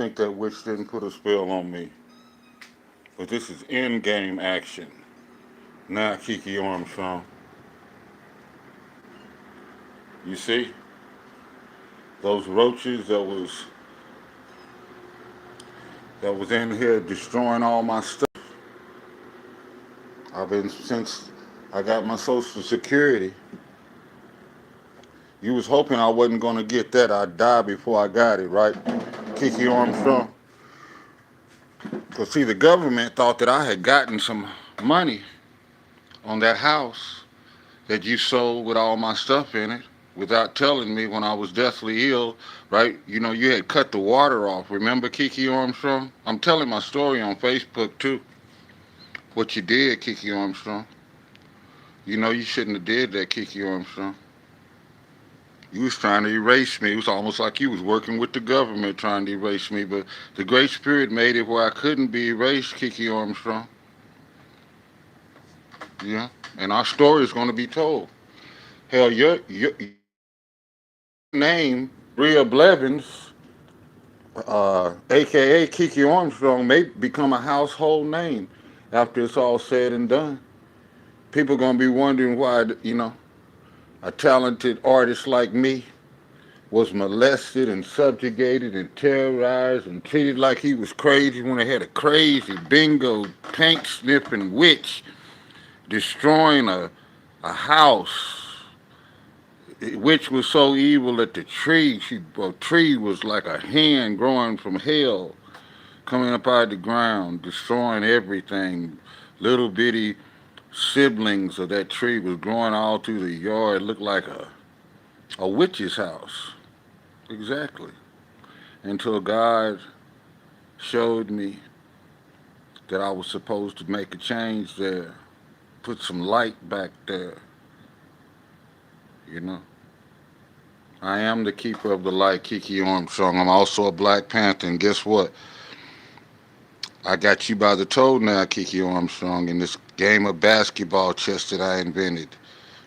think that witch didn't put a spell on me, but this is in-game action. Now, Kiki Armstrong, you see those roaches that was in here destroying all my stuff. I've been since I got my Social Security. You was hoping I wasn't gonna get that. I'd die before I got it, right, Kiki Armstrong? Because see, the government thought that I had gotten some money on that house that you sold with all my stuff in it without telling me when I was deathly ill, right? You know, you had cut the water off. Remember, Kiki Armstrong? I'm telling my story on Facebook too. What you did, Kiki Armstrong. You know you shouldn't have did that, Kiki Armstrong. You was trying to erase me. It was almost like you was working with the government trying to erase me, but the Great Spirit made it where I couldn't be erased, Kiki Armstrong. Yeah, and our story is going to be told. Hell, your name, Bria Blevins, aka Kiki Armstrong, may become a household name after it's all said and done. People gonna be wondering why, a talented artist like me was molested and subjugated and terrorized and treated like he was crazy when they had a crazy bingo paint sniffing witch destroying a house, which was so evil that a tree was like a hand growing from hell, coming up out of the ground, destroying everything. Little bitty siblings of that tree was growing all through the yard. It looked like a witch's house. Exactly. Until God showed me that I was supposed to make a change there, put some light back there, you know. I am the keeper of the light, Kiki Armstrong. I'm also a Black Panther, and guess what? I got you by the toe now, Kiki Armstrong, in this game of basketball chess that I invented,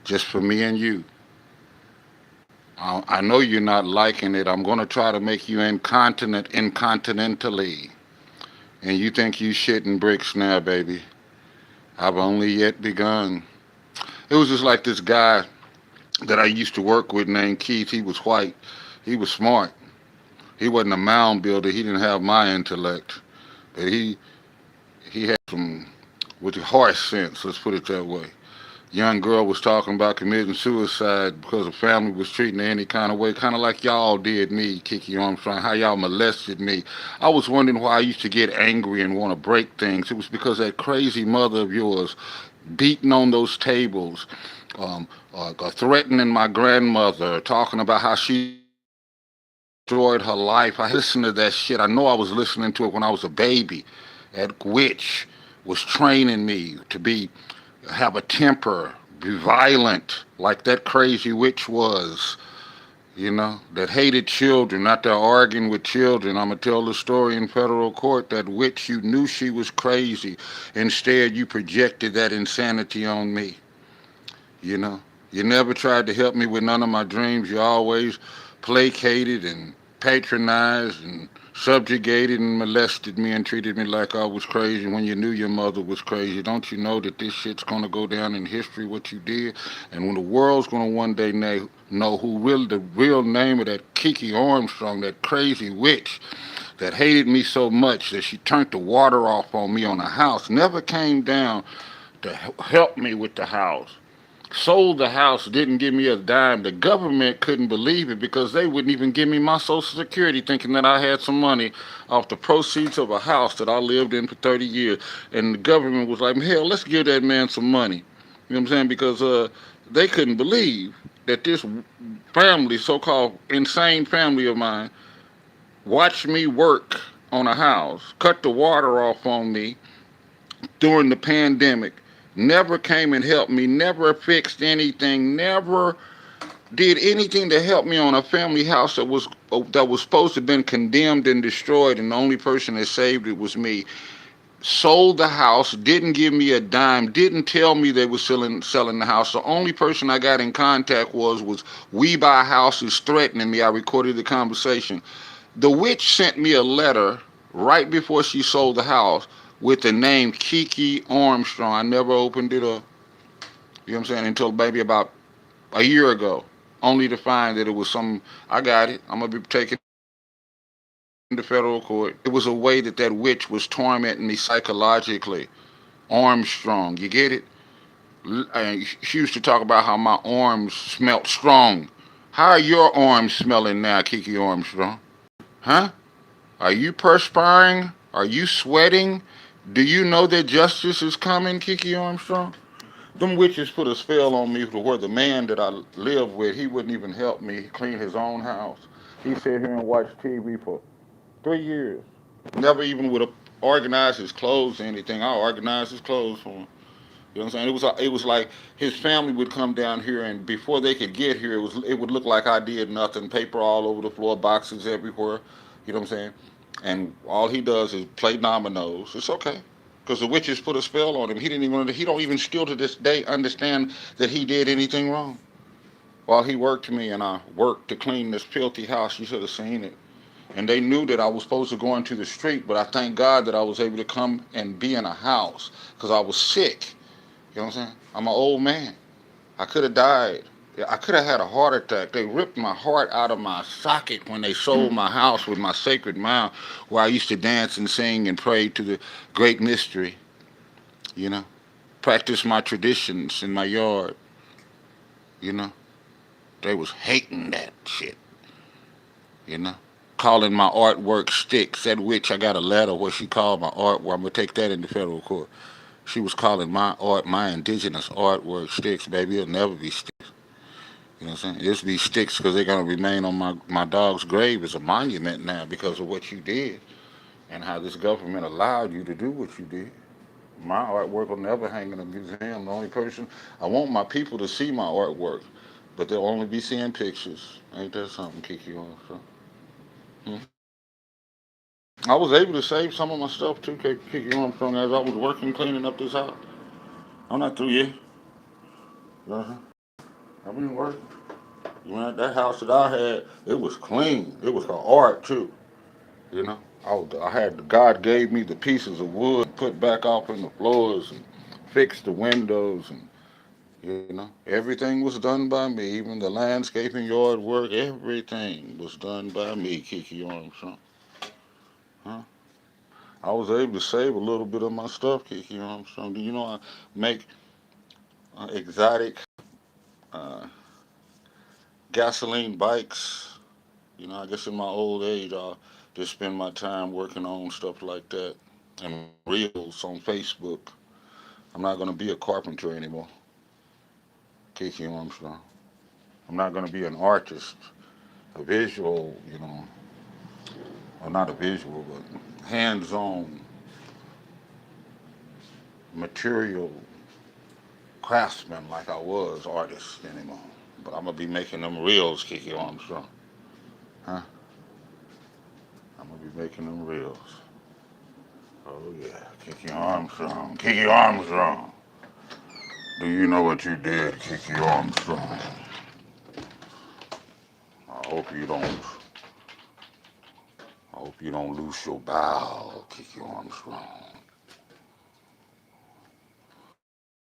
just for me and you. I know you're not liking it. I'm going to try to make you incontinent incontinentally. And you think you shitting bricks now, baby. I've only yet begun. It was just like this guy that I used to work with named Keith. He was white. He was smart. He wasn't a mound builder. He didn't have my intellect. But he had some with the horse sense, let's put it that way. Young girl was talking about committing suicide because the family was treating her any kind of way, kind of like y'all did me, Kiki Armstrong, how y'all molested me. I was wondering why I used to get angry and want to break things. It was because that crazy mother of yours beating on those tables, threatening my grandmother, talking about how she destroyed her life. I listened to that shit. I know I was listening to it when I was a baby. That witch was training me to have a temper, be violent, like that crazy witch was, that hated children, not there arguing with children. I'm going to tell the story in federal court. That witch, you knew she was crazy. Instead, you projected that insanity on me, you know. You never tried to help me with none of my dreams. You always placated and patronized and subjugated and molested me and treated me like I was crazy when you knew your mother was crazy. Don't you know that this shit's gonna go down in history, what you did? And when the world's gonna one day know who really the real name of that Kiki Armstrong, that crazy witch that hated me so much that she turned the water off on me on the house, never came down to help me with the house, sold the house, didn't give me a dime. The government couldn't believe it because they wouldn't even give me my Social Security, thinking that I had some money off the proceeds of a house that I lived in for 30 years. And the government was like, hell, let's give that man some money. You know what I'm saying? Because they couldn't believe that this family, so-called insane family of mine, watched me work on a house, cut the water off on me during the pandemic, never came and helped me, never fixed anything, never did anything to help me on a family house that was supposed to have been condemned and destroyed, and the only person that saved it was me. Sold the house, didn't give me a dime, didn't tell me they were selling the house. The only person I got in contact was We Buy Houses threatening me. I recorded the conversation. The witch sent me a letter right before she sold the house with the name Kiki Armstrong. I never opened it up. You know what I'm saying? Until maybe about a year ago, only to find that it was some. I got it. I'm gonna be taking it into federal court. It was a way that witch was tormenting me psychologically. Armstrong, you get it? She used to talk about how my arms smelt strong. How are your arms smelling now, Kiki Armstrong? Huh? Are you perspiring? Are you sweating? Do you know that justice is coming, Kiki Armstrong? Them witches put a spell on me to where the man that I live with, he wouldn't even help me clean his own house. He sat here and watched TV for 3 years. Never even would have organized his clothes or anything. I organized his clothes for him. You know what I'm saying? It was like his family would come down here, and before they could get here, it would look like I did nothing. Paper all over the floor, boxes everywhere. You know what I'm saying? And all he does is play dominoes. It's okay, because the witches put a spell on him. He don't even still to this day understand that he did anything wrong. While he worked me and I worked to clean this filthy house, you should have seen it. And they knew that I was supposed to go into the street, but I thank God that I was able to come and be in a house because I was sick. You know what I'm saying? I'm an old man. I could have died. Yeah, I could have had a heart attack. They ripped my heart out of my socket when they sold my house with my sacred mound where I used to dance and sing and pray to the great mystery, you know. Practice my traditions in my yard, you know. They was hating that shit, you know. Calling my artwork sticks, at which I got a letter where she called my artwork. I'm going to take that into federal court. She was calling my art, my indigenous artwork sticks, baby. It'll never be sticks. You know what I'm saying? It'll be sticks because they're going to remain on my dog's grave as a monument now because of what you did and how this government allowed you to do what you did. My artwork will never hang in a museum. The only person, I want my people to see my artwork, but they'll only be seeing pictures. Ain't that something, Kiki? Hmm? I was able to save some of my stuff too, Kiki Armstrong, as I was working cleaning up this house. I'm not through yet. Uh-huh. I've been working. You know, that house that I had, it was clean. It was art too. You know, I had God gave me the pieces of wood put back off in the floors and fixed the windows and everything was done by me. Even the landscaping yard work, everything was done by me, Kiki Armstrong. Huh? I was able to save a little bit of my stuff, Kiki Armstrong. Do you know I make exotic uh, gasoline bikes? You know, I guess in my old age, I'll just spend my time working on stuff like that and reels on Facebook. I'm not going to be a carpenter anymore, Kiki Armstrong. I'm not going to be an artist, a visual, or not a visual, but hands-on material craftsman like I was artist anymore. But I'm going to be making them reels, Kiki Armstrong. Huh? I'm going to be making them reels. Oh, yeah. Kiki Armstrong. Kiki Armstrong. Do you know what you did, Kiki Armstrong? I hope you don't. I hope you don't lose your bow, Kiki Armstrong.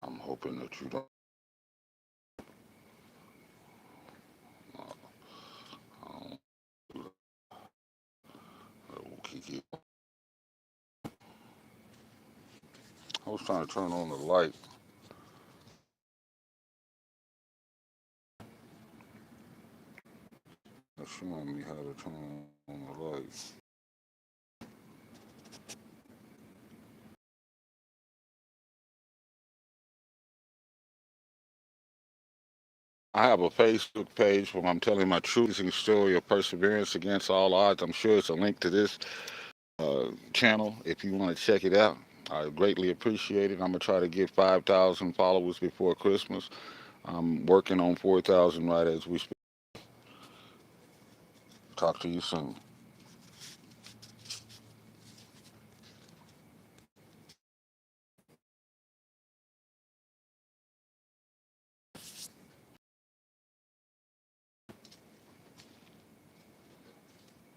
I'm hoping that you don't. Kiki. I was trying to turn on the light. It's showing me how to turn on the light. I have a Facebook page where I'm telling my true story of perseverance against all odds. I'm sure it's a link to this channel if you want to check it out. I greatly appreciate it. I'm going to try to get 5,000 followers before Christmas. I'm working on 4,000 right as we speak. Talk to you soon.